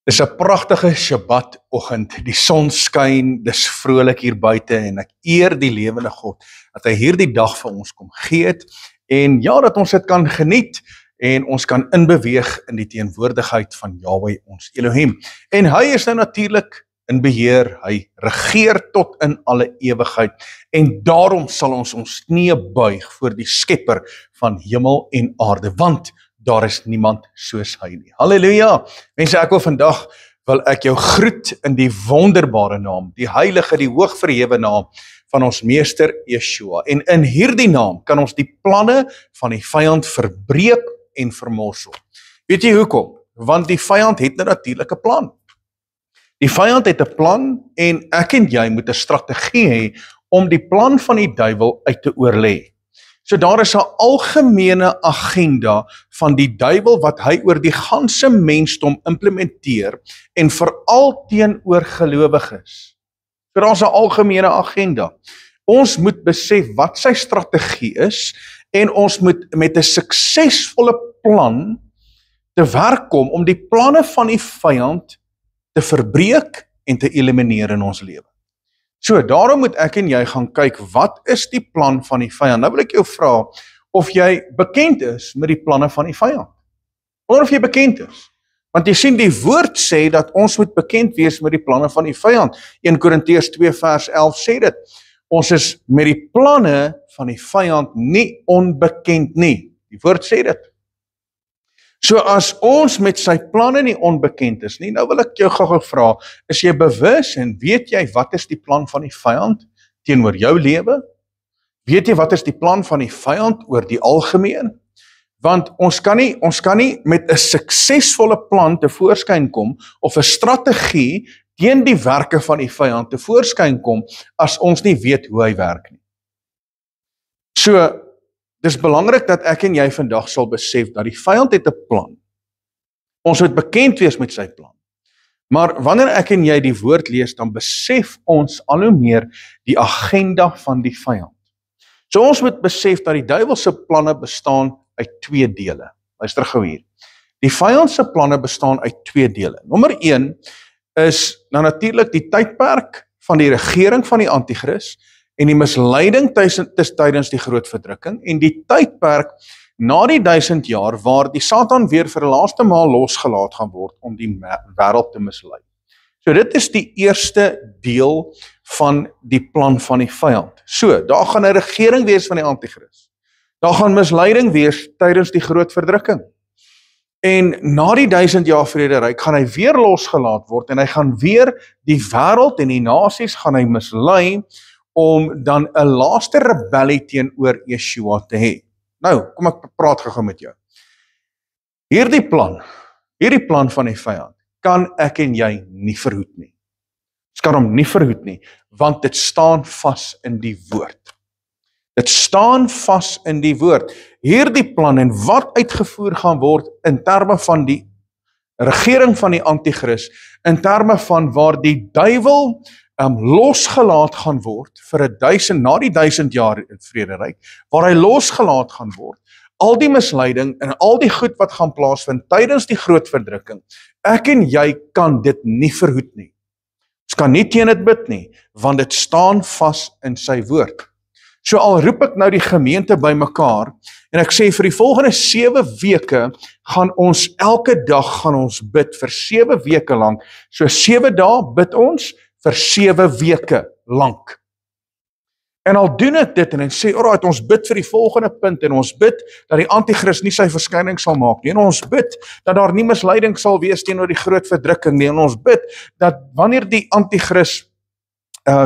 Dis 'n pragtige Shabbat-oggend. Die son skyn, dis vrolik hier buite en ek eer die lewende God dat hy hierdie dag vir ons kom gee het en ja, dat ons dit kan geniet en ons kan inbeweeg in die teenwoordigheid van Yahweh ons Elohim. En hy is nou natuurlik in beheer, hy regeer tot in alle ewigheid en daarom sal ons ons knie buig voor die Skepper van hemel en aarde, want daar is niemand soos hy nie. Halleluja! Mense, wil ek jou groet in die wonderbare naam, die heilige, die hoogverhewe naam van ons meester Yeshua. En in hierdie naam kan ons die planne van die vyand verbreek en vermorsel. Weet jy hoekom? Want die vyand het natuurlik 'n plan. Die vyand het 'n plan en ek en jy moet 'n strategie hê om die plan van die duiwel uit te oorlê. So daar is 'n algemene agenda van die duiwel wat hy oor die ganse mensdom implementeer en veral teenoor gelowiges. So daar's 'n algemene agenda. Ons moet besef wat sy strategie is en ons moet met 'n suksesvolle plan te werk kom om die planne van die vyand te verbreek en te elimineer in ons lewe. So, daarom moet ek en jy gaan kyk, wat is die plan van die vyand? Nou wil ek jou vra, of jy bekend is met die planne van die vyand. Of jy bekend is. Want jy sien, die woord sê dat ons moet bekend wees met die planne van die vyand. 1 Korintiërs 2 vers 11 sê dit. Ons is met die planne van die vyand nie onbekend nie. Die woord sê dit. So as ons met sy planne nie onbekend is nie, nou wil ek jou gou vra, is jy bewus en weet jy wat is die plan van die vyand teenoor jou lewe? Weet jy wat is die plan van die vyand oor die algemeen? Want ons kan nie met 'n suksesvolle plan tevoorskyn kom of 'n strategie teen die werke van die vyand tevoorskyn kom as ons nie weet hoe hy werk nie. So dis belangrik dat ek en jy vandag sal besef dat die vyand het 'n plan. Ons moet bekend wees met sy plan. Maar wanneer ek en jy die woord lees, dan besef ons al hoe meer die agenda van die vyand. So ons moet besef dat die duiwel se planne bestaan uit 2 dele. Luister gou hier. Die vyand se planne bestaan uit 2 dele. Nommer 1 is nou natuurlik die tydperk van die regering van die Antichrist en die misleiding tydens die groot verdrukking en die tydperk na die 1000 jaar waar die Satan weer vir die laaste maal losgelaat gaan word om die wêreld te mislei. So dit is die eerste deel van die plan van die vyand. So, daar gaan 'n regering wees van die Antichrist. Daar gaan misleiding wees tydens die groot verdrukking. En na die 1000 jaar vrederyk gaan hy weer losgelaat word en hy gaan weer die wêreld en die nasies gaan hy mislei om dan 'n laaste rebellie teenoor Yeshua te hê. Nou, kom ek praat gou met jou. Hierdie plan van die vyand, kan ek en jy nie verhoed nie. Ons kan hom nie verhoed nie, want dit staan vas in die woord. Dit staan vas in die woord. Hierdie plan en wat uitgevoer gaan word in terme van die regering van die Antichrist, in terme van waar die duiwel losgelaat gaan word vir na die 1000 jaar in vrederyk, waar hy losgelaat gaan word, al die misleiding en al die goed wat gaan plaasvind tydens die groot verdrukking, ek en jy kan dit nie verhoed nie. Ons kan nie teen dit bid nie, want dit staan vas in sy woord. So al roep ek nou die gemeente bymekaar en ek sê vir die volgende 7 weke gaan ons elke dag gaan ons bid vir 7 weke lank. So 7 dae bid ons vir 7 weke lank. En al doen ek dit en ek sê, alright, ons bid vir die volgende punt en ons bid dat die Antichrist nie sy verskyning sal maak nie. En ons bid dat daar nie misleiding sal wees teenoor die groot verdrukking nie. En ons bid dat wanneer die Antichrist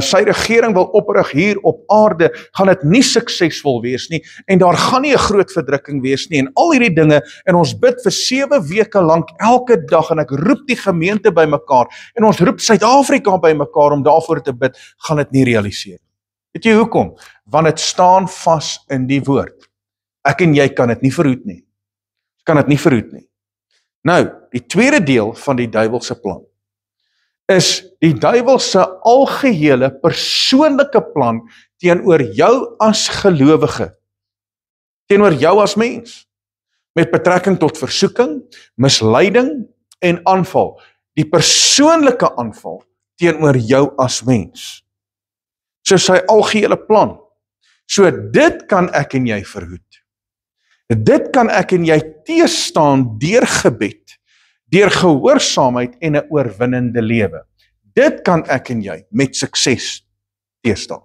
sy regering wil oprig hier op aarde, gaan dit nie suksesvol wees nie en daar gaan nie 'n groot verdrukking wees nie en al hierdie dinge en ons bid vir 7 weke lank elke dag en ek roep die gemeente bymekaar en ons roep Suid-Afrika bymekaar om daarvoor te bid, gaan dit nie realiseer. Weet jy hoekom? Want dit staan vas in die woord. Ek en jy kan dit nie verhoed nie. Kan dit nie verhoed nie. Nou, die tweede deel van die duiwel se plan is die duiwel se algehele persoonlike plan teenoor jou as gelowige, teenoor jou as mens, met betrekking tot versoeking, misleiding en aanval. die persoonlike aanval teenoor jou as mens. So sy algehele plan. So dit kan ek en jy verhoed. Dit kan ek en jy teestaan deur gebed, deur gehoorsaamheid en 'n oorwinnende lewe. Dit kan ek en jy met sukses teestaan.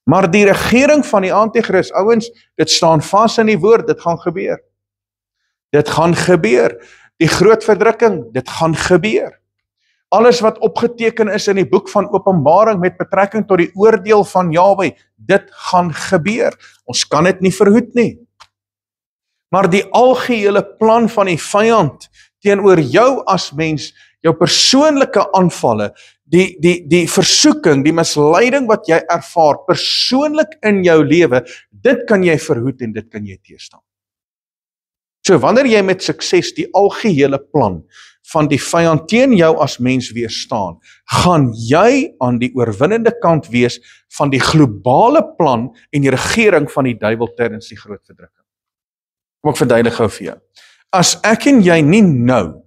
Maar die regering van die Antichrist, ouens, dit staan vas in die woord, dit gaan gebeur. Dit gaan gebeur. Die groot verdrukking, dit gaan gebeur. Alles wat opgeteken is in die boek van Openbaring met betrekking tot die oordeel van Jahwe, dit gaan gebeur. Ons kan dit nie verhoed nie. Maar die algehele plan van die vyand teenoor jou as mens, jou persoonlike aanvalle, die versoeking, die misleiding wat jy ervaar persoonlik in jou lewe, dit kan jy verhoed en dit kan jy teestaan. So wanneer jy met sukses die algehele plan van die vyand teen jou as mens weerstaan, gaan jy aan die oorwinnende kant wees van die globale plan en die regering van die duiwel tydens die groot verdrukking. Kom ek verduidelik gou vir jou. As ek en jy nie nou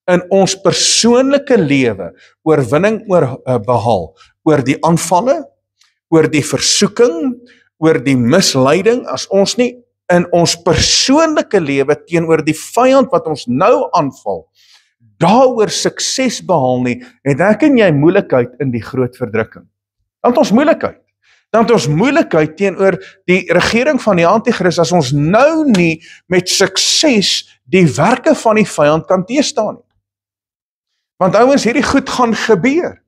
in ons persoonlike lewe oorwinning behaal oor die aanvalle, oor die versoeking, oor die misleiding, as ons nie in ons persoonlike lewe teenoor die vyand wat ons nou aanval, daaroor sukses behaal nie, het ek en jy moeilikheid in die groot verdrukking. Dan het ons moeilikheid. Dan het ons moeilikheid teenoor die regering van die Antichrist as ons nou nie met sukses die werke van die vyand kan teestaan nie. Want ouens, hierdie goed gaan gebeur.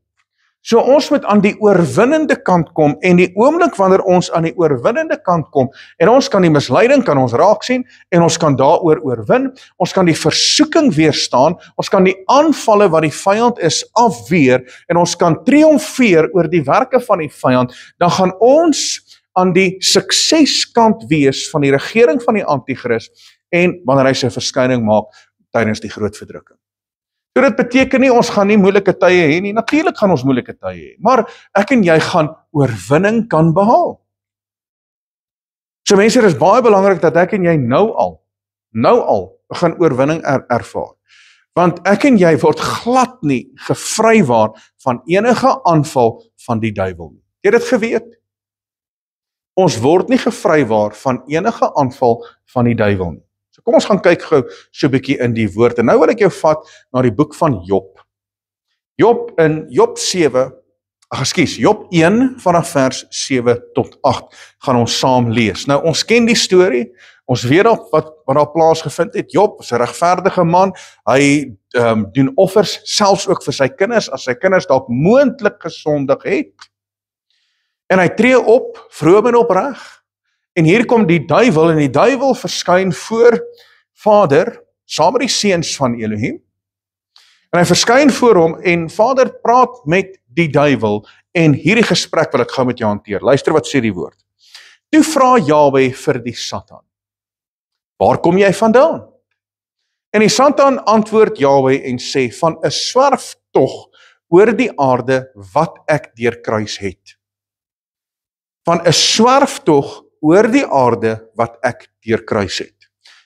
So ons moet aan die oorwinnende kant kom en die oomblik wanneer ons aan die oorwinnende kant kom en ons kan die misleiding kan ons raak sien en ons kan daaroor oorwin, ons kan die versoeking weerstaan, ons kan die aanvalle wat die vyand is afweer en ons kan triomfeer oor die werke van die vyand, dan gaan ons aan die sukseskant wees van die regering van die Antichrist en wanneer hy sy verskyning maak tydens die groot verdrukking. So dit beteken nie, ons gaan nie moeilike tye hê nie, natuurlik gaan ons moeilike tye hê, maar ek en jy gaan oorwinning kan behaal. So mense, dit is baie belangrik dat ek en jy nou al gaan oorwinning ervaar. Want ek en jy word glad nie gevrywaar van enige aanval van die duiwel nie. Het jy dit geweet? Ons word nie gevrywaar van enige aanval van die duiwel nie. So kom ons gaan kyk gou so 'n bietjie in die woord. En nou wil ek jou vat na die boek van Job. Job 1 vanaf vers 7 tot 8 gaan ons saam lees. Nou ons ken die storie. Ons weet wat daar plaasgevind het. Job is 'n regverdige man. Hy doen offers selfs ook vir sy kinders as sy kinders dalk moontlik gesondig het. En hy tree op, vroom en opreg. En hier kom die duiwel en die duiwel verskyn voor Vader saam met die seuns van Elohim. En hy verskyn voor hom en Vader praat met die duiwel en hierdie gesprek wil ek gou met jou hanteer. Luister wat sê die woord. Toe vra Jahwe vir die Satan: "Waar kom jy vandaan?" En die Satan antwoord Jahwe en sê: "Van 'n swerftog oor die aarde wat ek deurkruis het." Van 'n swerftog oor die aarde wat ek deurkruis het.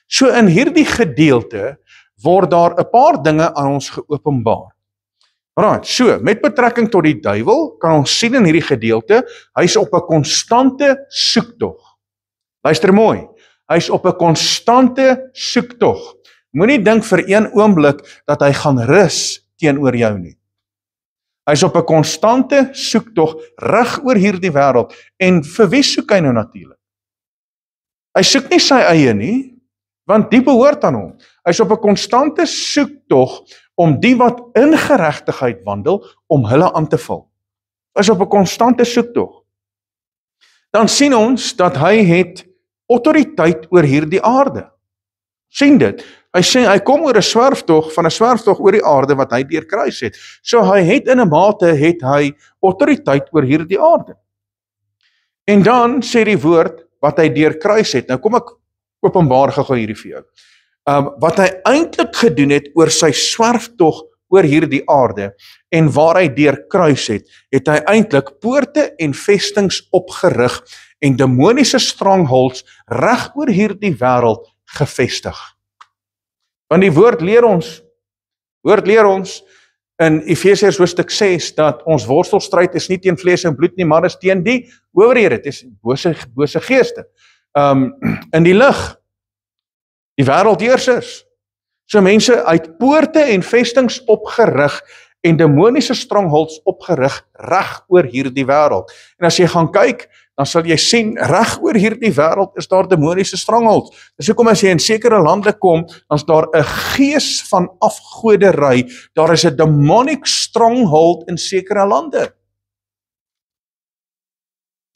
So in hierdie gedeelte word daar 'n paar dinge aan ons geopenbaar. Right, so met betrekking tot die duiwel kan ons sien in hierdie gedeelte, hy's op 'n konstante soektog. Luister mooi, hy's op 'n konstante soektog. Moenie dink vir een oomblik dat hy gaan rus teenoor jou nie. Hy's op 'n konstante soektog reg oor hierdie wêreld en vir wie soek hy nou natuurlik? Hy soek nie sy eie nie, want die behoort aan hom. Hy's op 'n konstante soektog om die wat in geregtigheid wandel, om hulle aan te val. Hy's op 'n konstante soektog. Dan sien ons dat hy het autoriteit oor hierdie aarde. Sien dit? Hy sê hy kom oor 'n swerftog oor die aarde wat hy deurkruis het. So hy het in 'n mate het hy autoriteit oor hierdie aarde. En dan sê die woord wat hy deurkruis het. Nou kom ek openbaar gou hierdie vir jou. Wat hy eintlik gedoen het oor sy swerftog oor hierdie aarde en waar hy deurkruis het, het hy eintlik poorte en vestings opgerig en demoniese strongholds reg oor hierdie wêreld gevestig. Want die woord leer ons in Efesiërs hoofstuk 6 dat ons worstelstryd is nie teen vlees en bloed nie, maar is teen die owerhede, dit is bose geeste. In die lig, die wêreldheersers. So mense uit poorte en vestings opgerig en demoniese strongholds opgerig reg oor hierdie wêreld. En as jy gaan kyk, dan sal jy sien, reg oor hierdie wêreld is daar demoniese strongholds. Dis hoekom as jy in sekere lande kom, dan is daar 'n gees van afgodery, daar is 'n demonic stronghold in sekere lande.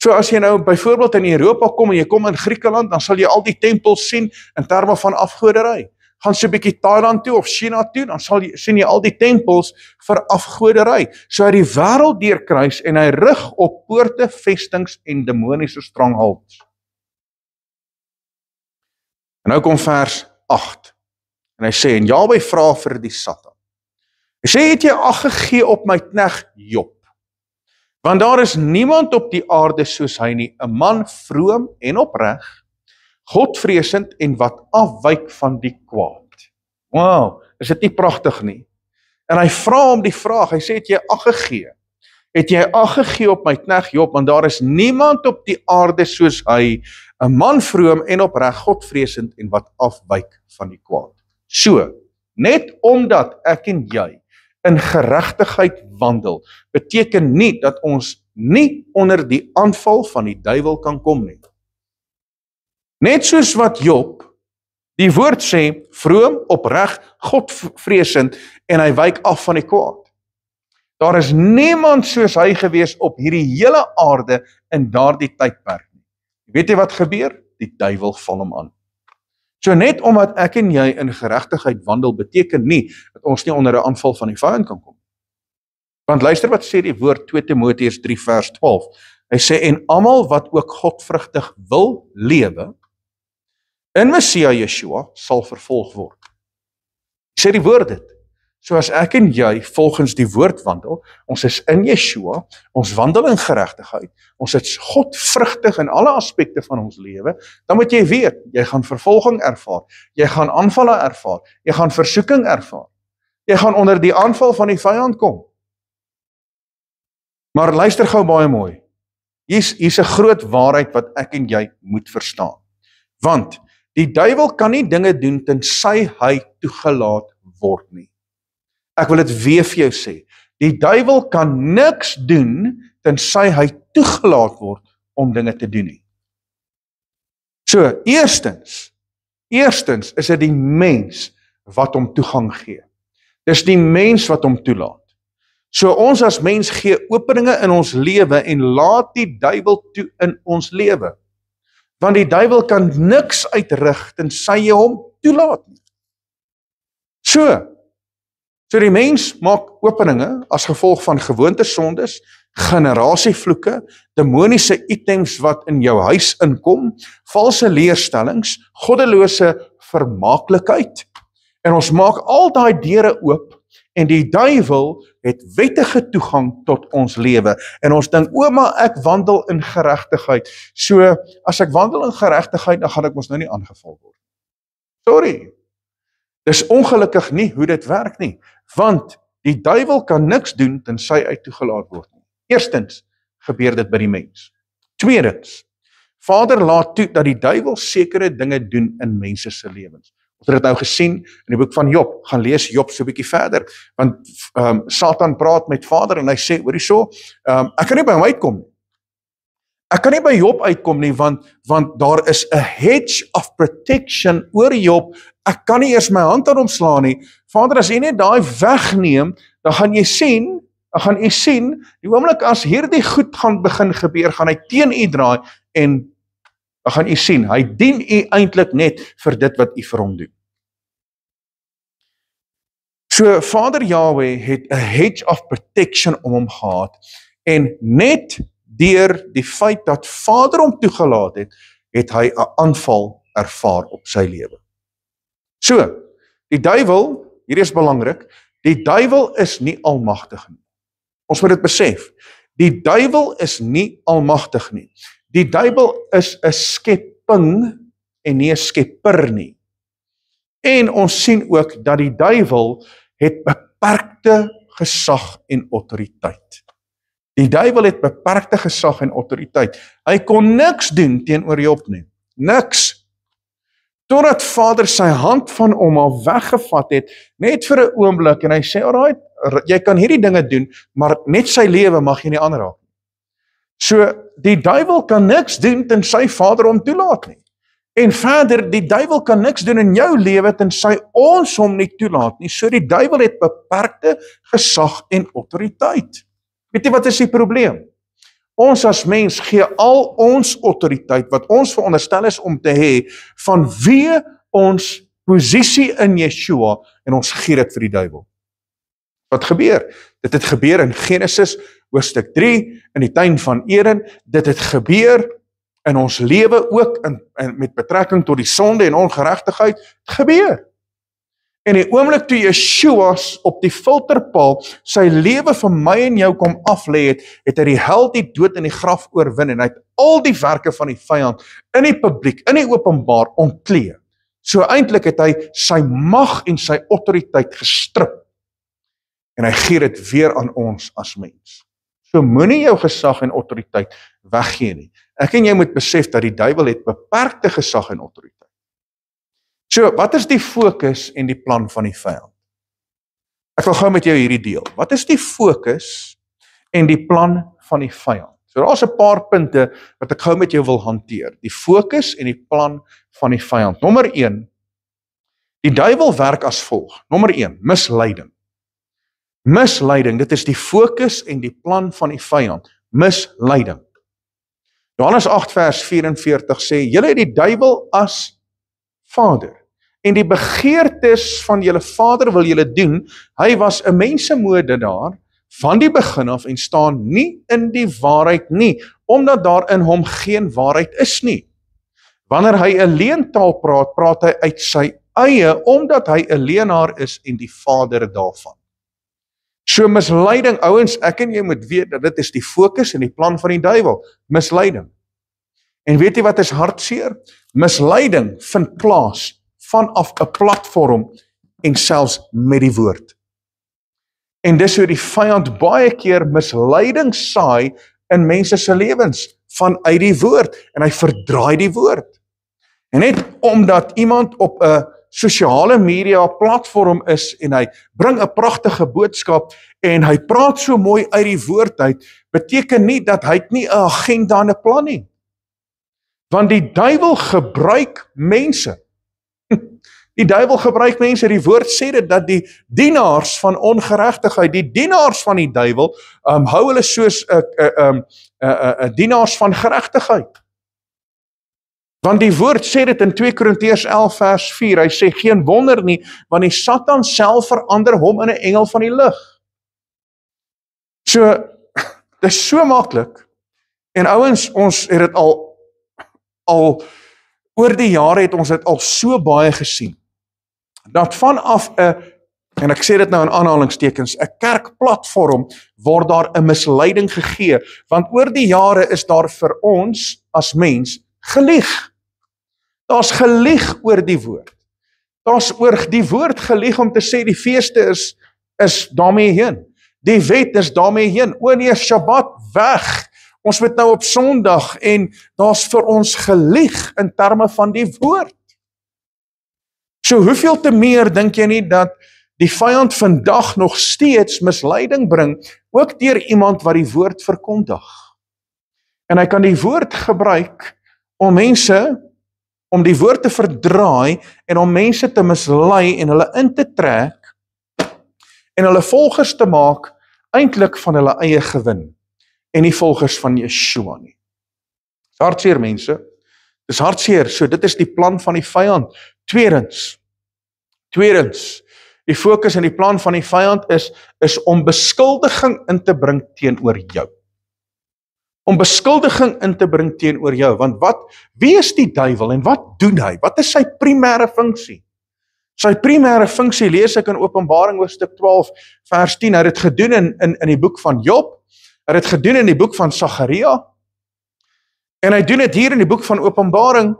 So as jy nou byvoorbeeld in Europa kom en jy kom in Griekeland, dan sal jy al die tempels sien in terme van afgodery. Gaan so 'n bietjie Thailand toe of China toe, dan sien jy al die tempels vir afgodery. So hy die wêreld deurkruis en hy rig op poorte, vestings en demoniese strongholds. En nou kom vers 8. En hy sê, en Jahwe vra vir die Satan. Hy sê, het jy ag gegee op my knegt Job? Want daar is niemand op die aarde soos hy nie, 'n man vroom en opreg, Godvreesend en wat afwyk van die kwaad. Wow, is dit nie pragtig nie? En hy vra hom die vraag, hy sê, het jy ag gegee? Het jy ag gegee op my knegt Job, want daar is niemand op die aarde soos hy, 'n man vroom en opreg, Godvreesend en wat afwyk van die kwaad. So, net omdat ek en jy in geregtigheid wandel, beteken nie dat ons nie onder die aanval van die duiwel kan kom nie. Net soos wat Job, die woord sê, vroom, opreg, Godvreesend, en hy wyk af van die kwaad. Daar is niemand soos hy gewees op hierdie hele aarde in daardie tydperk nie. Weet jy wat gebeur? Die duiwel val hom aan. So net omdat ek en jy in geregtigheid wandel, beteken nie dat ons nie onder 'n aanval van die vyand kan kom. Want luister wat sê die woord 2 Timoteus 3 vers 12. Hy sê, en almal wat ook godvrugtig wil lewe, in Messia Yeshua sal vervolg word. Sê die woord dit. So as ek en jy volgens die woord wandel, ons is in Yeshua, ons wandel in geregtigheid, ons is godvrugtig in alle aspekte van ons lewe, dan moet jy weet, jy gaan vervolging ervaar, jy gaan aanvalle ervaar, jy gaan versoeking ervaar, jy gaan onder die aanval van die vyand kom. Maar luister gou baie mooi, hier's 'n groot waarheid wat ek en jy moet verstaan. Want die duiwel kan nie dinge doen tensy hy toegelaat word nie. Ek wil dit weer vir jou sê. Die duiwel kan niks doen tensy hy toegelaat word om dinge te doen nie. So, eerstens is dit die mens wat hom toegang gee. Dis die mens wat hom toelaat. So ons as mens gee openinge in ons lewe en laat die duiwel toe in ons lewe. Want die duiwel kan niks uitrig tensy jy hom toelaat nie. So die mens maak openinge as gevolg van gewoontesondes, generasievloeke, demoniese items wat in jou huis inkom, valse leerstellings, goddelose vermaaklikheid. En ons maak al daai deure oop en die duiwel het wettige toegang tot ons lewe. En ons dink, maar ek wandel in geregtigheid. So as ek wandel in geregtigheid, dan gaan ek mos nou nie aangeval word. Sorry. Dis ongelukkig nie hoe dit werk nie, want die duiwel kan niks doen tensy hy toegelaat word nie. Eerstens gebeur dit by die mens. Tweedens, Vader laat toe dat die duiwel sekere dinge doen in mense se lewens. Ons het dit nou gesien in die boek van Job, gaan lees Job so 'n bietjie verder, want Satan praat met Vader en hy sê, hoorie so, ek kan nie by hom uitkom nie. Ek kan nie by Job uitkom nie, want daar is 'n hedge of protection oor Job. Ek kan nie eers my hand aan hom slaan nie. Vader, as jy net daai wegneem, dan gaan jy sien, die oomblik as hierdie goed gaan begin gebeur, gaan hy teen u draai en dan gaan u sien, hy dien u eintlik net vir dit wat u vir hom doen. So Vader Yahweh het 'n hedge of protection om hom gehad en net deur die feit dat Vader hom toegelaat het, het hy 'n aanval ervaar op sy lewe. So, die duiwel, hier is belangrik, die duiwel is nie almagtig nie. Ons moet dit besef. Die duiwel is nie almagtig nie. Die duiwel is 'n skepping en nie 'n skepper nie. En ons sien ook dat die duiwel het beperkte gesag en autoriteit. Die duiwel het beperkte gesag en autoriteit. Hy kon niks doen teenoor Job nie. Niks. Totdat Vader sy hand van hom al weggevat het, net vir 'n oomblik, en hy sê, alright, jy kan hierdie dinge doen, maar net sy lewe mag jy nie aanraak. So, die duiwel kan niks doen tensy Vader hom toelaat nie. En verder, die duiwel kan niks doen in jou lewe tensy ons hom nie toelaat nie. So die duiwel het beperkte gesag en autoriteit. Weet jy wat is die probleem? Ons as mens gee al ons autoriteit, wat ons veronderstel is om te hê, vanweë ons posisie in Yeshua, en ons gee dit vir die duiwel. Wat gebeur? Dit het gebeur in Genesis, hoofstuk 3, in die tuin van Eden, dit het gebeur in ons lewe ook, met betrekking tot die sonde en ongeregtigheid, het gebeur. En die oomblik toe Yeshua op die filterpaal sy lewe vir my en jou kom aflê het hy die hel, die dood en die graf oorwin, en hy het al die werke van die vyand in die publiek, in die openbaar ontklee. So eintlik het hy sy mag en sy autoriteit gestrip, en hy gee dit weer aan ons as mens. So moenie jou gesag en autoriteit weggee nie. Ek en jy moet besef dat die duiwel het beperkte gesag en autoriteit. So, wat is die fokus en die plan van die vyand? Ek wil gou met jou hierdie deel. Wat is die fokus en die plan van die vyand? So, daar is 'n paar punte wat ek gou met jou wil hanteer. Die fokus en die plan van die vyand. Nommer 1, die duiwel werk as volg. Nommer 1, misleiding. Misleiding, dit is die fokus en die plan van die vyand. Misleiding. Johannes 8 vers 44 sê, julle het die duiwel as vader, en die begeertes van julle vader wil julle doen. Hy was 'n mensemoordenaar van die begin af en staan nie in die waarheid nie, omdat daar in hom geen waarheid is nie. Wanneer hy 'n leentaal praat, praat hy uit sy eie, omdat hy 'n leenaar is en die vader daarvan. So misleiding, ouens, ek en jy moet weet dat dit is die fokus en die plan van die duiwel, misleiding. En weet jy wat is hartseer? Misleiding vind plaas vanaf 'n platform en selfs met die woord. En dis hoe die vyand baie keer misleiding saai in mense se lewens vanuit die woord, en hy verdraai die woord. En net omdat iemand op 'n sosiale media platform is en hy bring 'n pragtige boodskap en hy praat so mooi uit die woord uit, beteken nie dat hy nie 'n agenda en 'n plan nie. Want die duiwel gebruik mense. Die duiwel gebruik mense. Die woord sê dit dat die dienaars van ongeregtigheid, die dienaars van die duiwel, hou hulle soos dienaars van geregtigheid. Want die woord sê dit in 2 Korintiërs 11 vers 4, hy sê geen wonder nie, want die Satan self verander hom in 'n engel van die lig. So, dit is so maklik, en ouens, ons het dit al oor die jare het ons dit al so baie gesien, dat vanaf 'n, en ek sê dit nou in aanhalingstekens, 'n kerkplatform word daar 'n misleiding gegee, want oor die jare is daar vir ons as mens gelieg. Daar's gelieg oor die woord. Daar's oor die woord gelieg om te sê die feeste is daarmee heen. Die wet is daarmee heen. O nee, Shabbat weg. Ons moet nou op Sondag, en daar's vir ons gelieg in terme van die woord. So hoeveel te meer dink jy nie dat die vyand vandag nog steeds misleiding bring, ook deur iemand wat die woord verkondig. En hy kan die woord gebruik om die woord te verdraai en om mense te mislei en hulle in te trek en hulle volgers te maak eintlik van hulle eie gewin en nie volgers van Yeshua nie. Dis hartseer mense. Dis hartseer. So dit is die plan van die vyand. Tweedens, die fokus en die plan van die vyand is om beskuldiging in te bring teenoor jou. Om beskuldiging in te bring teenoor jou, want wie is die duiwel en wat doen hy? Wat is sy primêre funksie? Sy primêre funksie lees ek in Openbaring hoofstuk 12 vers 10. Hy het dit gedoen in die boek van Job, hy het dit gedoen in die boek van Sagaria, en hy doen dit hier in die boek van Openbaring.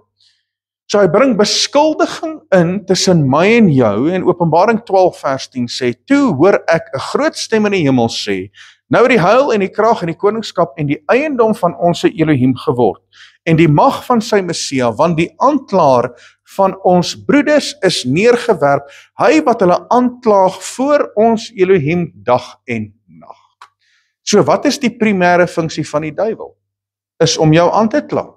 So hy bring beskuldiging in tussen my en jou, en Openbaring 12 vers 10 sê, toe hoor ek 'n groot stem in die hemel sê, nou het die heil en die krag en die koningskap en die eiendom van ons Elohim geword, en die mag van sy Messia, want die aanklaer van ons broeders is neergewerp, hy wat hulle aanklaag voor ons Elohim dag en nag. So wat is die primêre funksie van die duiwel? Is om jou aan te kla.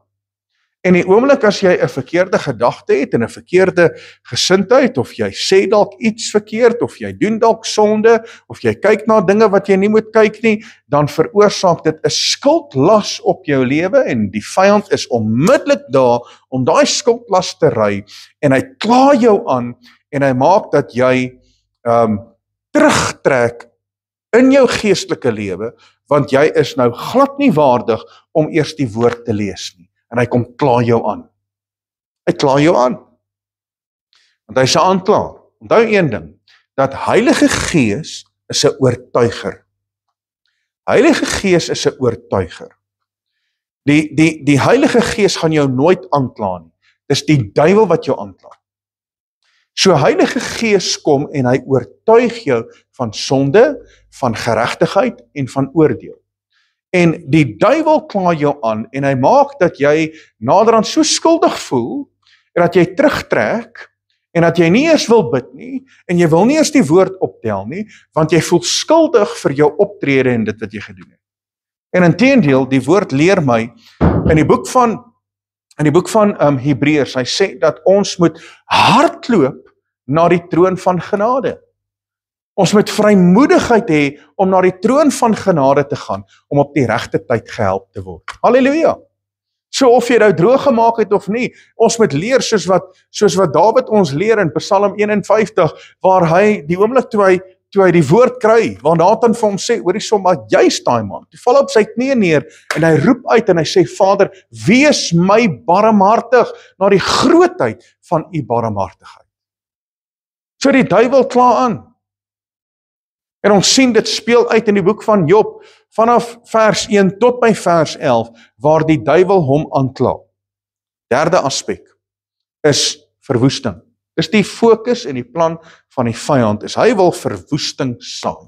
En die oomblik as jy 'n verkeerde gedagte het en 'n verkeerde gesindheid, of jy sê dalk iets verkeerd, of jy doen dalk sonde, of jy kyk na dinge wat jy nie moet kyk nie, dan veroorsaak dit 'n skuldlas op jou lewe, en die vyand is onmiddellik daar om daai skuldlas te ry, en hy kla jou aan, en hy maak dat jy terugtrek in jou geestelike lewe, want jy is nou glad nie waardig om eers die woord te lees nie. En hy kom kla jou aan. Hy kla jou aan. Want hy is 'n aanklaer. Onthou een ding, dat Heilige Gees is 'n oortuiger. Heilige Gees is 'n oortuiger. Die Heilige Gees gaan jou nooit aankla nie. Dis die duiwel wat jou aankla. So Heilige Gees kom en hy oortuig jou van sonde, van geregtigheid en van oordeel. En die duiwel kla jou aan en hy maak dat jy naderhand so skuldig voel en dat jy terugtrek en dat jy nie eers wil bid nie en jy wil nie eers die woord optel nie, want jy voel skuldig vir jou optrede en dit wat jy gedoen het. En inteendeel, die woord leer my in die boek van Hebreërs, hy sê dat ons moet hardloop na die troon van genade. Ons moet vrymoedigheid hê om na die troon van genade te gaan, om op die regte tyd gehelp te word. Halleluja! So of jy nou droog gemaak het of nie, ons moet leer soos wat Dawid ons leer in Psalm 51, waar hy die oomblik toe hy die woord kry, waar Nathan vir hom sê, hoorie som, maar jy's daai man, toe val op sy knieë neer, en hy roep uit en hy sê, Vader, wees my barmhartig, na die grootheid van u barmhartigheid. So die duiwel kla aan. En ons sien dit speel uit in die boek van Job, vanaf vers 1 tot by vers 11, waar die duiwel hom aankla. Derde aspek is verwoesting. Dis die fokus en die plan van die vyand, is hy wil verwoesting saai.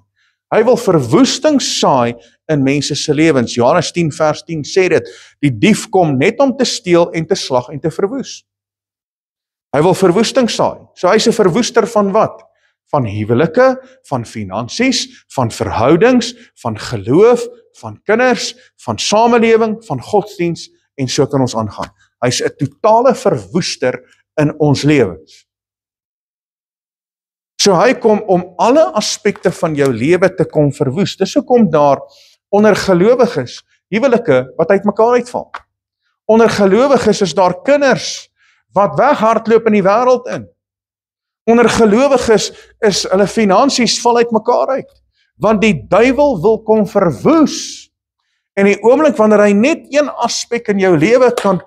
Hy wil verwoesting saai in mense se lewens. Johannes 10 vers 10 sê dit, die dief kom net om te steel en te slag en te verwoes. Hy wil verwoesting saai. So hy is 'n verwoester van wat? Van huwelike, van finansies, van verhoudings, van geloof, van kinders, van samelewing, van godsdiens, en so kan ons aangaan. Hy's 'n totale verwoester in ons lewens. So hy kom om alle aspekte van jou lewe te kom verwoes. Dis hoekom daar onder gelowiges huwelike wat uitmekaar uitval. Onder gelowiges is daar kinders wat weghardloop in die wêreld in. Onder gelowiges is hulle finansies val uitmekaar uit, want die duiwel wil kom verwoes. En die oomblik wanneer hy net een aspek in jou lewe kan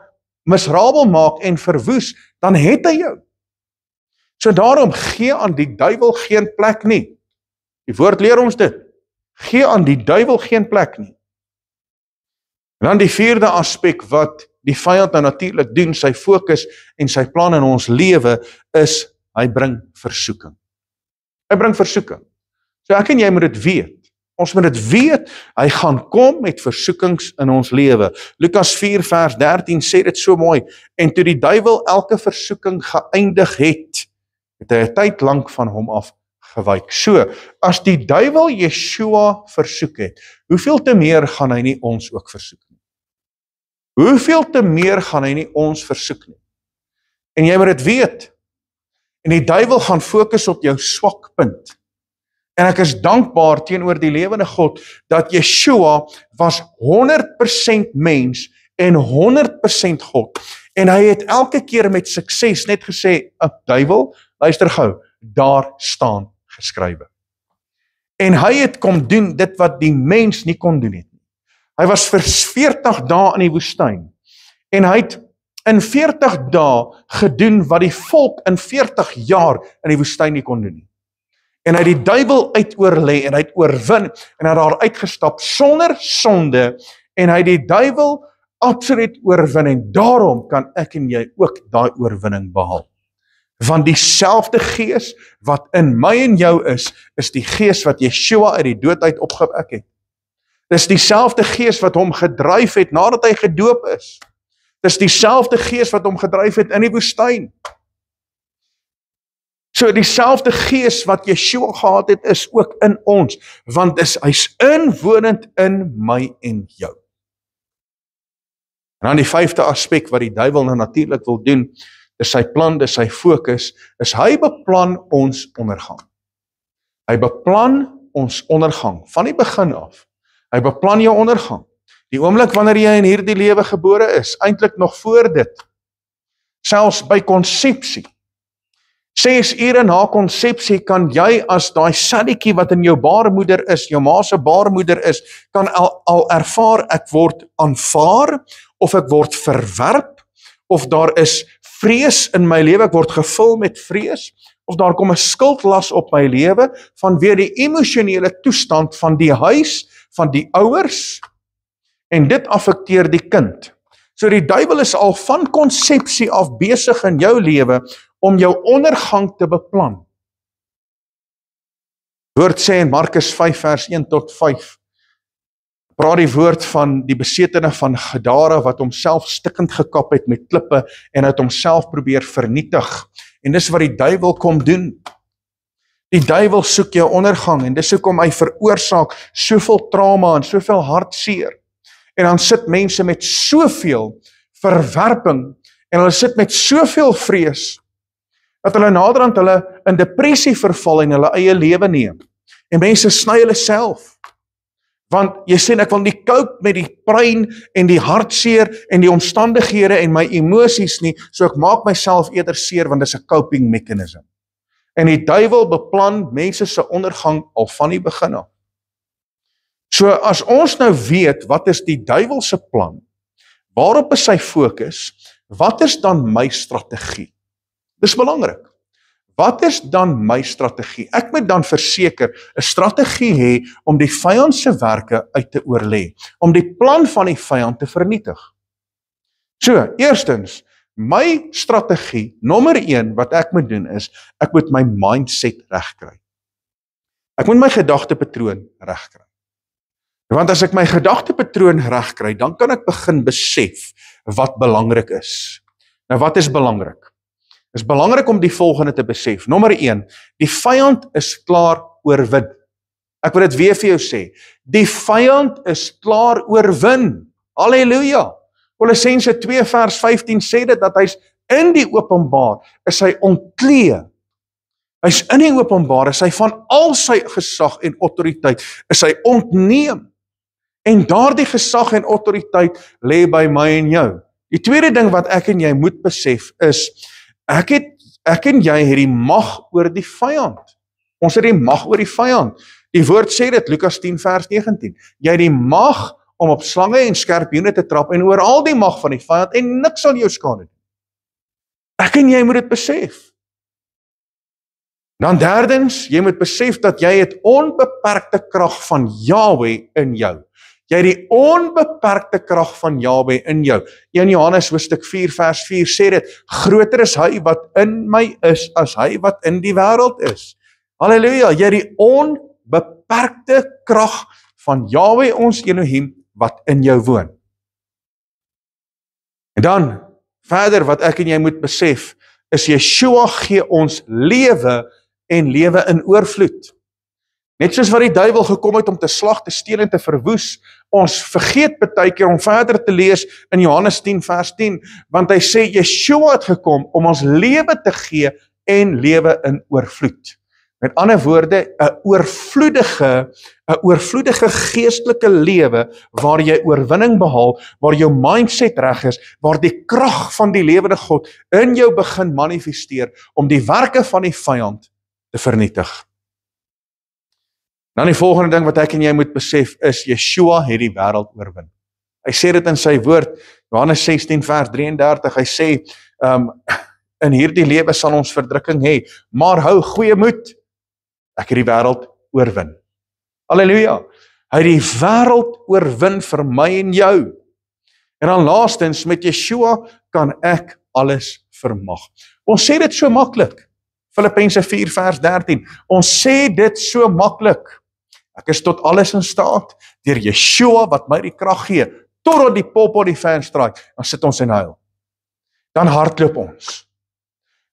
misrabel maak en verwoes, dan het hy jou. So daarom gee aan die duiwel geen plek nie. Die woord leer ons dit. Gee aan die duiwel geen plek nie. En dan die vierde aspek wat die vyand nou natuurlik doen, sy fokus en sy plan in ons lewe is, hy bring versoeking. Hy bring versoeking. So ek en jy moet dit weet. Ons moet dit weet, hy gaan kom met versoekings in ons lewe. Lukas 4 vers 13 sê dit so mooi, en toe die duiwel elke versoeking geëindig het hy 'n tyd lank van hom af gewyk. So, as die duiwel Yeshua versoek het, hoeveel te meer gaan hy nie ons ook versoek nie? Hoeveel te meer gaan hy nie ons versoek nie? En jy moet dit weet. En die duiwel gaan fokus op jou swakpunt. En ek is dankbaar teenoor die lewende God, dat Yeshua was 100% mens en 100% God. En hy het elke keer met sukses net gesê, duiwel, luister gou, daar staan geskrywe. En hy het kom doen dit wat die mens nie kon doen het. Hy was vir 40 dae in die woestyn. En hy het in 40 dae gedoen wat die volk in 40 jaar in die woestyn nie kon doen nie. En hy het die duiwel uitoorlê en hy het oorwin en hy het daar uitgestap sonder sonde en hy het die duiwel absoluut oorwinning. Daarom kan ek en jy ook daai oorwinning behaal. Want dieselfde gees wat in my en jou is die gees wat Yeshua uit die dood uit opgewek het. Dis dieselfde gees wat hom gedryf het nadat hy gedoop is. Dis dieselfde gees wat hom gedryf het in die woestyn. So dieselfde gees wat Yeshua gehad het is ook in ons, want hy's inwonend in my en jou. En dan die 5de aspek wat die duiwel nou natuurlik wil doen, dis sy plan, dis sy fokus, is hy beplan ons ondergang. Hy beplan ons ondergang, van die begin af. Hy beplan jou ondergang. Die oomblik wanneer jy in hierdie lewe gebore is, eintlik nog voor dit, selfs by konsepsie. 6 ure na konsepsie kan jy as daai sadetjie wat in jou baarmoeder is, jou ma se baarmoeder is, kan al ervaar ek word aanvaar, of ek word verwerp, of daar is vrees in my lewe, ek word gevul met vrees, of daar kom 'n skuldlas op my lewe, vanweë die emosionele toestand van die huis, van die ouers, en dit affekteer die kind. So die duiwel is al van konsepsie af besig in jou lewe, om jou ondergang te beplan. Woord sê in Markus 5 vers 1 tot 5, praat die woord van die besetene van Gadara, wat homself stikkend gekap het met klippe, en het homself probeer vernietig. En dis wat die duiwel kom doen. Die duiwel soek jou ondergang, en dis hoekom hy veroorsaak soveel trauma en soveel hartseer. En dan sit mense met soveel verwerping, en hulle sit met soveel vrees, dat hulle naderhand hulle in depressie verval en hulle eie lewe neem. En mense sny hulle self. Want jy sê, ek wil nie cope met die pyn en die hartseer en die omstandighede en my emosies nie, so ek maak myself eerder seer, want dit is 'n coping mechanism. En die duiwel beplan mense se ondergang al van die begin af. So as ons nou weet, wat is die duiwel se plan? Waarop is sy fokus? Wat is dan my strategie? Dis belangrik. Wat is dan my strategie? Ek moet dan verseker 'n strategie hê om die vyand se werke uit te oorlê, om die plan van die vyand te vernietig. So, eerstens, my strategie, nommer 1 wat ek moet doen is, ek moet my mindset regkry. Ek moet my gedagtepatroon regkry. Want as ek my gedagtepatroon regkry, dan kan ek begin besef wat belangrik is. Nou wat is belangrik? Dit is belangrik om die volgende te besef. Nommer 1, die vyand is klaar oorwin. Ek wil dit weer vir jou sê. Die vyand is klaar oorwin. Halleluja. Kolossense 2 vers 15 sê dit, dat hy's in die openbaar, is hy ontklee. Hy's in die openbaar, is hy van al sy gesag en autoriteit, is hy ontneem. En daardie gesag en autoriteit lê by my en jou. Die tweede ding wat ek en jy moet besef is, ek en jy het die mag oor die vyand. Ons het die mag oor die vyand. Die woord sê dit, Lukas 10 vers 19. Jy het die mag om op slange en skorpioene te trap en oor al die mag van die vyand, en niks sal jou skade doen. Ek en jy moet dit besef. Dan derdens, jy moet besef dat jy het onbeperkte krag van Yahweh in jou. Jy het die onbeperkte krag van Yahweh in jou. 1 Johannes hoofstuk 4 vers 4 sê dit, groter is hy wat in my is, as hy wat in die wêreld is. Halleluja, jy het die onbeperkte krag van Yahweh ons Elohim, wat in jou woon. En dan, verder wat ek en jy moet besef, is Yeshua gee ons lewe en lewe in oorvloed. Net soos wat die duiwel gekom het om te slag, te steel en te verwoes, ons vergeet baie keer om verder te lees in Johannes 10 vers 10, want hy sê Yeshua het gekom om ons lewe te gee en lewe in oorvloed. Met ander woorde, 'n oorvloedige geestelike lewe waar jy oorwinning behaal, waar jou mindset reg is, waar die krag van die lewende God in jou begin manifesteer om die werke van die vyand te vernietig. Dan die volgende ding wat ek en jy moet besef is, Yeshua het die wêreld oorwin. Hy sê dit in sy woord, Johannes 16 vers 33, hy sê, in hierdie lewe sal ons verdrukking hê, maar hou goeie moed, ek het die wêreld oorwin. Halleluja, hy het die wêreld oorwin vir my en jou. En dan laastens, met Yeshua kan ek alles vermag. Ons sê dit so maklik. Filippense 4 vers 13. Ons sê dit so maklik. Ek is tot alles in staat, deur Yeshua wat my die krag gee, totdat die pop op die venster draai, dan sit ons en huil. Dan hardloop ons.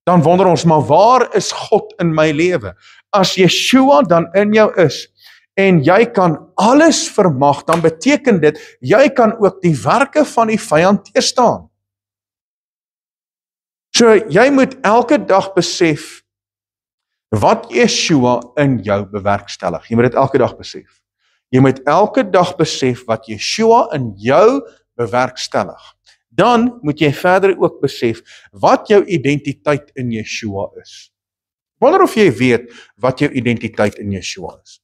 Dan wonder ons, maar waar is God in my lewe? As Yeshua dan in jou is, en jy kan alles vermag, dan beteken dit, jy kan ook die werke van die vyand teëstaan. So, jy moet elke dag besef, wat Yeshua in jou bewerkstellig. Jy moet dit elke dag besef. Jy moet elke dag besef wat Yeshua in jou bewerkstellig. Dan moet jy verder ook besef wat jou identiteit in Yeshua is. Wonder of jy weet wat jou identiteit in Yeshua is.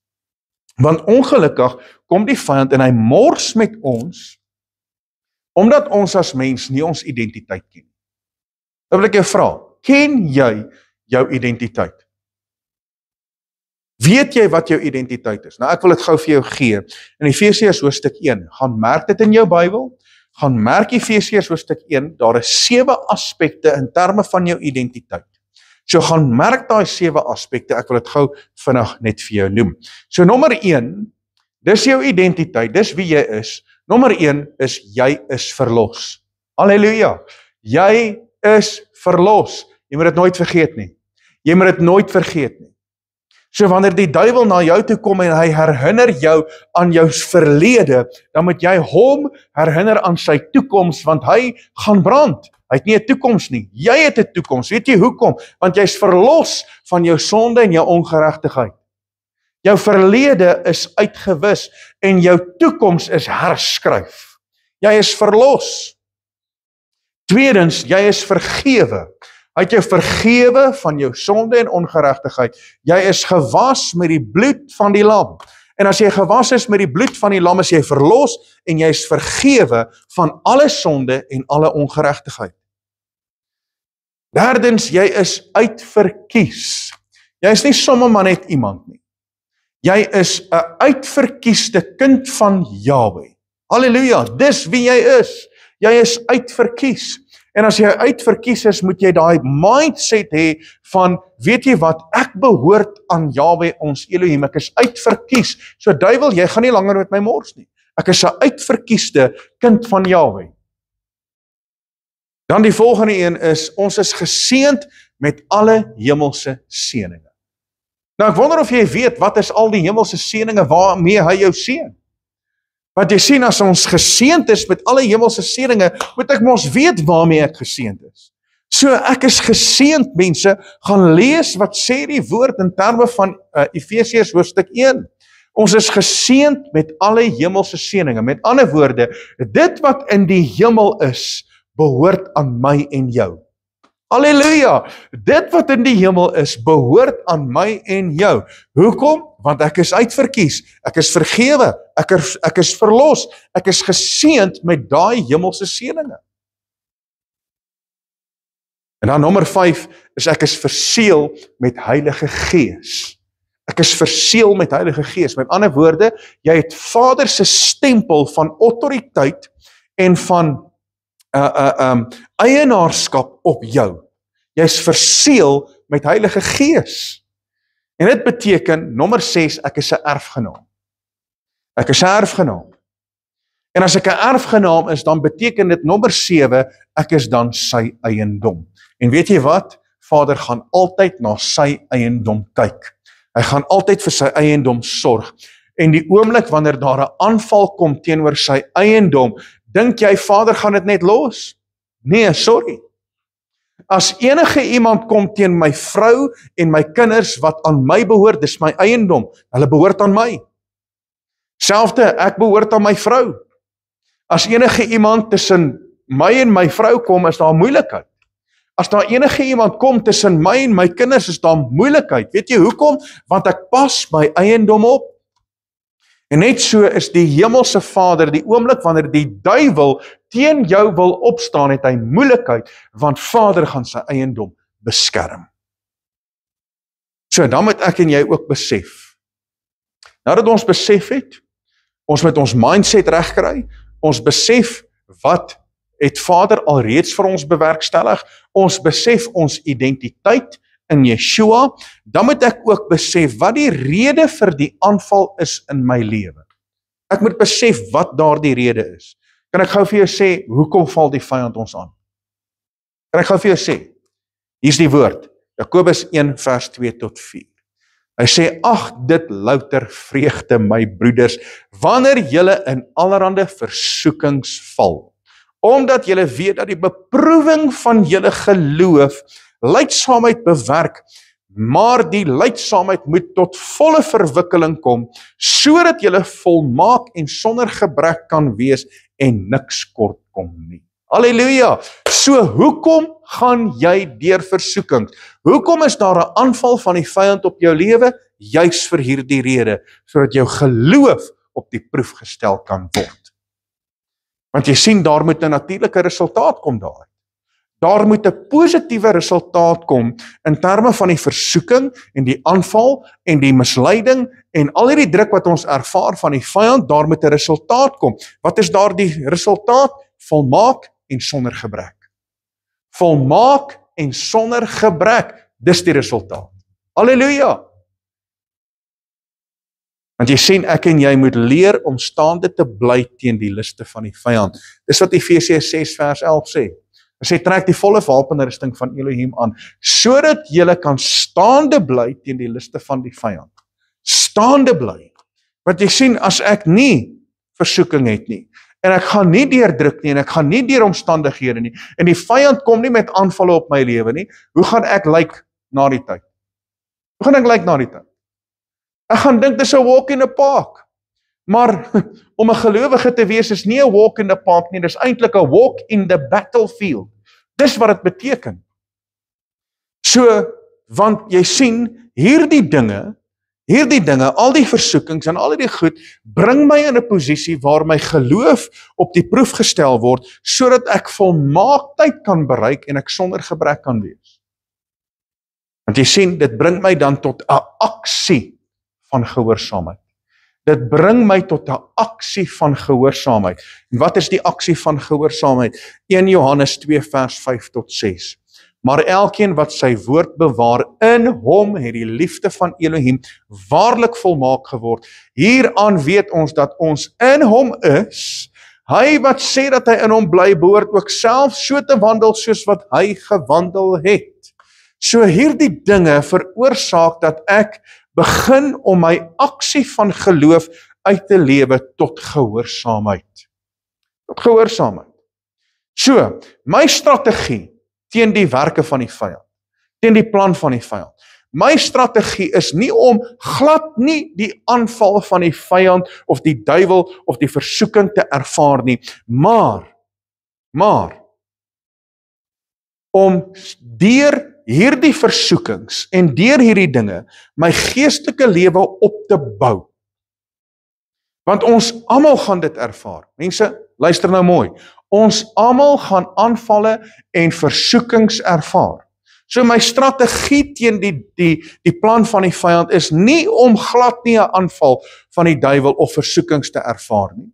Want ongelukkig kom die vyand en hy mors met ons, omdat ons as mens nie ons identiteit ken. Dan wil ek jou vra, ken jy jou identiteit? Weet jy wat jou identiteit is? Nou ek wil dit gou vir jou gee. In Efesiërs hoofstuk 1, gaan merk dit in jou Bybel, gaan merk Efesiërs hoofstuk 1, daar is 7 aspekte in terme van jou identiteit. So gaan merk daai 7 aspekte, ek wil dit gou vinnig net vir jou noem. So nommer 1, dis jou identiteit, dis wie jy is. Nommer 1 is, jy is verlos. Halleluja, jy is verlos. Jy moet dit nooit vergeet nie. Jy moet dit nooit vergeet nie. So wanneer die duiwel na jou toe kom en hy herinner jou aan jou verlede, dan moet jy hom herinner aan sy toekoms, want hy gaan brand. Hy het nie 'n toekoms nie. Jy het 'n toekoms. Weet jy hoekom? Want jy's verlos van jou sonde en jou ongeregtigheid. Jou verlede is uitgewis en jou toekoms is herskryf. Jy is verlos. Tweedens, jy is vergewe. Hy het jou vergewe van jou sonde en ongeregtigheid. Jy is gewas met die bloed van die lam. En as jy gewas is met die bloed van die lam, is jy verlos en jy is vergewe van alle sonde en alle ongeregtigheid. Derdens, jy is uitverkies. Jy is nie sommer maar net iemand nie. Jy is 'n uitverkiesde kind van Yahweh. Halleluja, dis wie jy is. Jy is uitverkies. En as jy uitverkies is, moet jy daai mindset hê van, weet jy wat, ek behoort aan Yahweh ons Elohim, ek is uitverkies. So duiwel, jy gaan nie langer met my mors nie. Ek is 'n uitverkiesde kind van Yahweh. Dan die volgende een is, ons is geseënd met alle hemelse seëninge. Nou ek wonder of jy weet, wat is al die hemelse seëninge waarmee hy jou seën? Want jy sien, as ons geseënd is met alle hemelse seëninge, moet ek mos weet waarmee ek geseënd is. So ek is geseënd, mense, gaan lees wat sê die woord in terme van Efesiërs hoofstuk 1. Ons is geseënd met alle hemelse seëninge. Met ander woorde, dit wat in die hemel is, behoort aan my en jou. Halleluja! Dit wat in die hemel is, behoort aan my en jou. Hoekom? Want ek is uitverkies, ek is vergewe, ek is verlos, ek is geseënd met daai hemelse seëninge. En dan nommer 5 is, ek is verseël met Heilige Gees. Ek is verseël met Heilige Gees. Met ander woorde, jy het Vader se stempel van autoriteit en van eienaarskap op jou. Jy is verseël met Heilige Gees. En dit beteken, nommer 6, ek is 'n erfgenaam. Ek is 'n erfgenaam. En as ek 'n erfgenaam is, dan beteken dit nommer 7, ek is dan sy eiendom. En weet jy wat? Vader gaan altyd na sy eiendom kyk. Hy gaan altyd vir sy eiendom sorg. En die oomblik wanneer daar 'n aanval kom teenoor sy eiendom, dink jy Vader gaan dit net los? Nee, sorry. As enige iemand kom teen my vrou en my kinders wat aan my behoort, dis my eiendom, hulle behoort aan my. Selfde, ek behoort aan my vrou. As enige iemand tussen my en my vrou kom, is daar moeilikheid. As daar enige iemand kom tussen my en my kinders, is daar moeilikheid. Weet jy hoekom? Want ek pas my eiendom op. En net so is die hemelse Vader, die oomblik wanneer die duiwel teen jou wil opstaan, het hy moeilikheid, want Vader gaan sy eiendom beskerm. So, dan moet ek en jy ook besef. Nadat ons besef het, ons met ons mindset regkry, ons besef wat het Vader alreeds vir ons bewerkstellig. Ons besef ons identiteit in Yeshua, dan moet ek ook besef wat die rede vir die aanval is in my lewe. Ek moet besef wat daardie rede is. Kan ek gou vir jou sê, hoekom val die vyand ons aan? Kan ek gou vir jou sê, hier's die woord, Jakobus 1 vers 2 tot 4. Hy sê, ag dit louter vreugde my broeders, wanneer julle in allerhande versoekings val, omdat julle weet dat die beproewing van julle geloof lydsaamheid bewerk, maar die lydsaamheid moet tot volle verwikkeling kom, sodat julle volmaak en sonder gebrek kan wees en niks kort kom nie. Halleluja! So, hoekom gaan jy deur versoekings? Hoekom is daar 'n aanval van die vyand op jou lewe? Juis vir hierdie rede, sodat jou geloof op die proef gestel kan word. Want jy sien, daar moet 'n natuurlike resultaat kom daar. Daar moet 'n positiewe resultaat kom in terme van die versoeking en die aanval en die misleiding en al hierdie druk wat ons ervaar van die vyand, daar moet 'n resultaat kom. Wat is daardie resultaat? Volmaak en sonder gebrek. Volmaak en sonder gebrek, dis die resultaat. Halleluja! Want jy sien, ek en jy moet leer om staande te bly teen die liste van die vyand. Dis wat Efesiërs 6 vers 11 sê. Hy sê, trek die volle wapenrusting van Elohim aan, sodat julle kan staande bly teen die liste van die vyand. Staande bly. Want jy sien, as ek nie versoeking het nie, en ek gaan nie deur druk nie, en ek gaan nie deur omstandighede nie, en die vyand kom nie met aanvalle op my lewe nie, hoe gaan ek lyk na die tyd? Hoe gaan ek lyk na die tyd? Ek gaan dink dis 'n walk in the park. Maar om 'n gelowige te wees is nie 'n walk in the park nie, dis eintlik 'n walk in the battlefield. Dis wat dit beteken. So, want jy sien, hierdie dinge, al die versoekings en al die goed, bring my in 'n posisie waar my geloof op die proef gestel word, sodat ek volmaaktheid kan bereik en ek sonder gebrek kan wees. Want jy sien, dit bring my dan tot 'n aksie van gehoorsaamheid. Dit bring my tot 'n aksie van gehoorsaamheid. En wat is die aksie van gehoorsaamheid? 1 Johannes 2 vers 5 tot 6. Maar elkeen wat sy woord bewaar, in hom het die liefde van Elohim waarlik volmaak geword. Hieraan weet ons dat ons in hom is. Hy wat sê dat hy in hom bly, behoort ook self so te wandel soos wat hy gewandel het. So hierdie dinge veroorsaak dat ek begin om my aksie van geloof uit te lewe tot gehoorsaamheid. Tot gehoorsaamheid. So, my strategie teen die werke van die vyand, teen die plan van die vyand. My strategie is nie om glad nie die aanval van die vyand of die duiwel of die versoeking te ervaar nie, maar om deur hierdie versoekings en deur hierdie dinge my geestelike lewe op te bou. Want ons almal gaan dit ervaar. Mense, luister nou mooi. Ons almal gaan aanvalle en versoekings ervaar. So my strategie teen die plan van die vyand is nie om glad nie 'n aanval van die duiwel of versoekings te ervaar nie.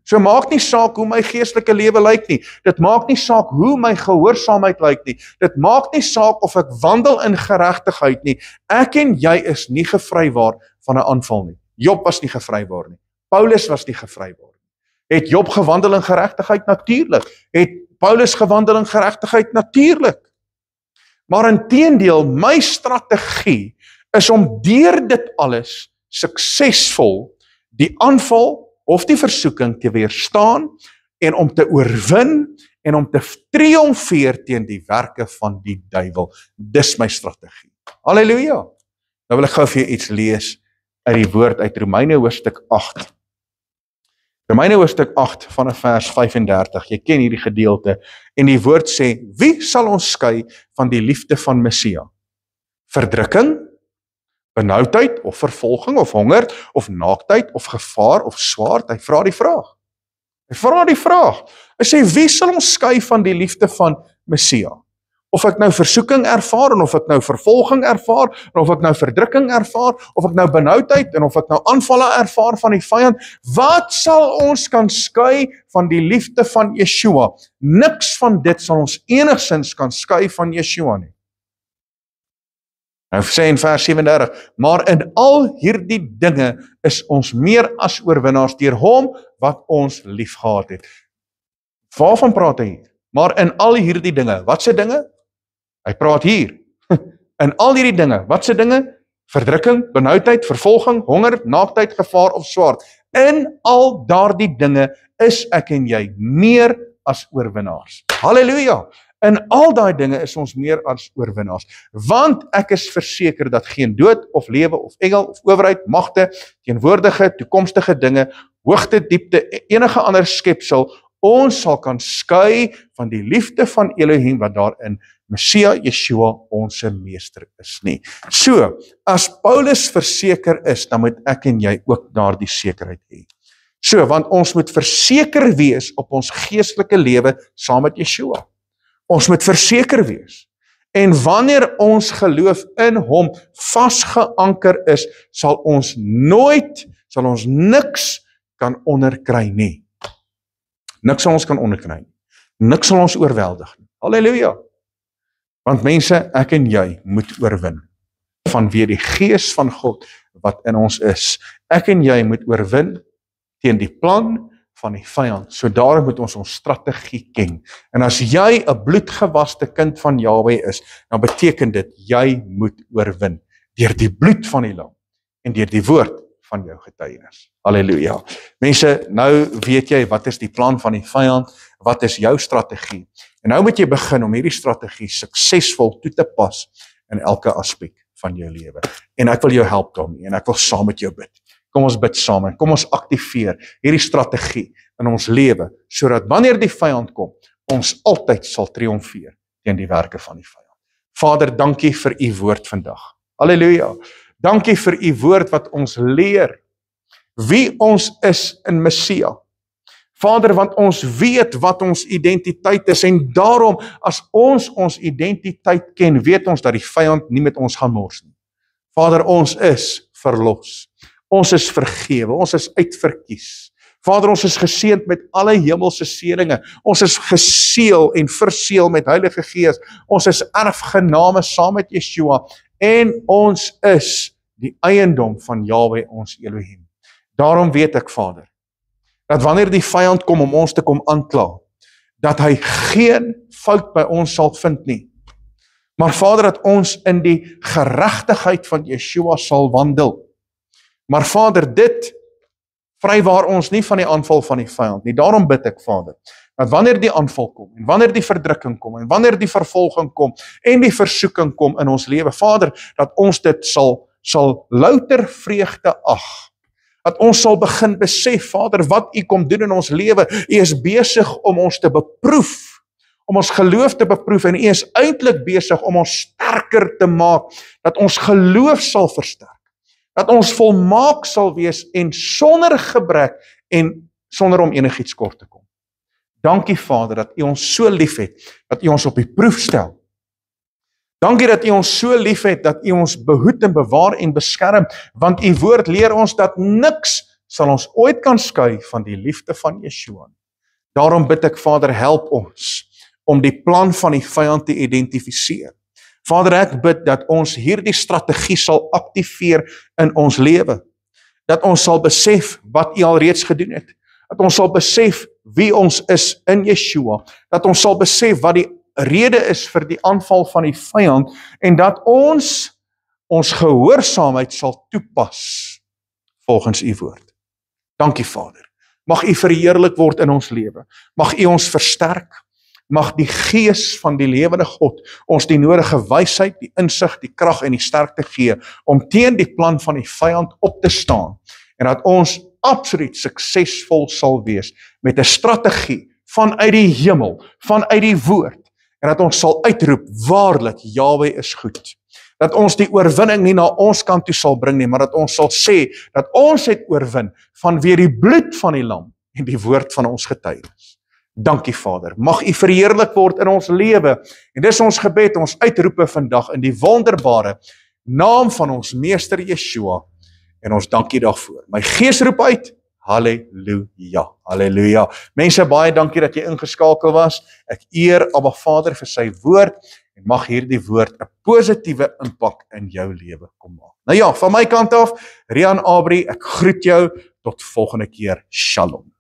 So maak nie saak hoe my geestelike lewe lyk nie. Dit maak nie saak hoe my gehoorsaamheid lyk nie. Dit maak nie saak of ek wandel in geregtigheid nie. Ek en jy is nie gevrywaar van 'n aanval nie. Job was nie gevrywaar nie. Paulus was nie gevrywaar nie. Het Job gewandel in geregtigheid? Natuurlik. Het Paulus gewandel in geregtigheid? Natuurlik. Maar inteendeel, my strategie is om deur dit alles suksesvol die aanval of die versoeking te weerstaan en om te oorwin en om te triomfeer teen die werke van die duiwel. Dis my strategie. Halleluja. Nou wil ek gou vir jou iets lees uit die woord uit Romeine hoofstuk 8. Romeine hoofstuk 8 vanaf vers 35. Jy ken hierdie gedeelte en die woord sê: wie sal ons skei van die liefde van Messia? Verdrukking, benoudheid of vervolging of honger of naaktheid of gevaar of swaard? Hy vra die vraag. Hy sê, wie sal ons skei van die liefde van Messia? Of ek nou versoeking ervaar, en of ek nou vervolging ervaar, en of ek nou verdrukking ervaar, of ek nou benoudheid, en of ek nou aanvalle ervaar van die vyand, wat sal ons kan skei van die liefde van Yeshua? Niks van dit sal ons enigsins kan skei van Yeshua nie. Hy sê in vers 37, maar in al hierdie dinge is ons meer as oorwinnaars deur hom wat ons liefgehad het. Waarvan praat hy hier? Maar in al hierdie dinge, wat se dinge? Hy praat hier. In al hierdie dinge, wat se dinge? Verdrukking, benoudheid, vervolging, honger, naaktheid, gevaar of swaard. In al daardie dinge is ek en jy meer as oorwinnaars. Halleluja! In al daai dinge is ons meer as oorwinnaars, want ek is verseker dat geen dood of lewe of engel of owerheid, magte, teenwoordige, toekomstige dinge, hoogte, diepte, enige ander skepsel ons sal kan skei van die liefde van Elohim wat daar in Messia Yeshua ons meester is nie. So, as Paulus verseker is, dan moet ek en jy ook daardie sekerheid hê. So, want ons moet verseker wees op ons geestelike lewe saam met Yeshua. Ons moet verseker wees. En wanneer ons geloof in hom vasgeanker is, sal ons niks kan onderkry nie. Niks sal ons kan onderkry nie. Niks sal ons oorweldig nie. Halleluja. Want mense, ek en jy moet oorwin. Vanweë die gees van God wat in ons is. Ek en jy moet oorwin teen die plan van die vyand. So daarom moet ons strategie ken. En as jy 'n bloedgewaste kind van Jahwe is, dan beteken dit jy moet oorwin deur die bloed van die lam en deur die woord van jou getuienis. Halleluja. Mense, nou weet jy wat is die plan van die vyand, wat is jou strategie. En nou moet jy begin om hierdie strategie suksesvol toe te pas in elke aspek van jou lewe. En ek wil jou help daarmee en ek wil saam met jou bid. Kom ons bid saam en kom ons aktiveer hierdie strategie in ons lewe, sodat wanneer die vyand kom, ons altyd sal triomfeer teen die werke van die vyand. Vader, dankie vir u woord vandag. Halleluja. Dankie vir u woord wat ons leer wie ons is in Messia. Vader, want ons weet wat ons identiteit is en daarom as ons identiteit ken, weet ons dat die vyand nie met ons gaan mors nie. Vader, ons is verlos. Ons is vergewe, ons is uitverkies. Vader, ons is geseënd met alle hemelse seëninge. Ons is geseël en verseël met Heilige Gees. Ons is erfgename saam met Yeshua en ons is die eiendom van Jahwe ons Elohim. Daarom weet ek, Vader, dat wanneer die vyand kom om ons te kom aankla, dat hy geen fout by ons sal vind nie. Maar Vader, dat ons in die geregtigheid van Yeshua sal wandel. Maar Vader, dit vrywaar ons nie van die aanval van die vyand nie. Daarom bid ek, Vader, dat wanneer die aanval kom, en wanneer die verdrukking kom, en wanneer die vervolging kom, en die versoeking kom in ons lewe, Vader, dat ons dit sal louter vreugde ag. Dat ons sal begin besef, Vader, wat u kom doen in ons lewe. U is besig om ons te beproef, om ons geloof te beproef, en u is eintlik besig om ons sterker te maak, dat ons geloof sal versterk. Dat ons volmaak sal wees en sonder gebrek en sonder om enigiets kort te kom. Dankie, Vader, dat u ons so lief het, dat u ons op die proef stel. Dankie dat u ons so lief het, dat u ons behoed en bewaar en beskerm, want u woord leer ons dat niks sal ons ooit kan skei van die liefde van Yeshua. Daarom bid ek, Vader, help ons om die plan van die vyand te identifiseer. Vader, ek bid dat ons hierdie strategie sal aktiveer in ons lewe. Dat ons sal besef wat u al reeds gedoen het. Dat ons sal besef wie ons is in Yeshua. Dat ons sal besef wat die rede is vir die aanval van die vyand en dat ons gehoorsaamheid sal toepas volgens u woord. Dankie, Vader. Mag u verheerlik word in ons lewe. Mag u ons versterk. Mag die gees van die lewende God ons die nodige wysheid, die insig, die krag en die sterkte gee om teen die plan van die vyand op te staan en dat ons absoluut suksesvol sal wees met 'n strategie vanuit die hemel, vanuit die woord en dat ons sal uitroep, waarlik, Jahwe is goed. Dat ons die oorwinning nie na ons kant toe sal bring nie, maar dat ons sal sê dat ons het oorwin vanweë die bloed van die lam en die woord van ons getuienis. Dankie Vader, mag U verheerlik word in ons lewe, en dis ons gebed, ons uitroepe vandag in die wonderbare naam van ons Meester Yeshua, en ons dankie daarvoor. My gees roep uit, halleluja, halleluja. Mense, baie dankie dat jy ingeskakel was. Ek eer Abba Vader vir sy woord, en mag hierdie woord 'n positiewe impak in jou lewe kom maak. Nou ja, van my kant af, Rian Abri, ek groet jou, tot volgende keer, Shalom.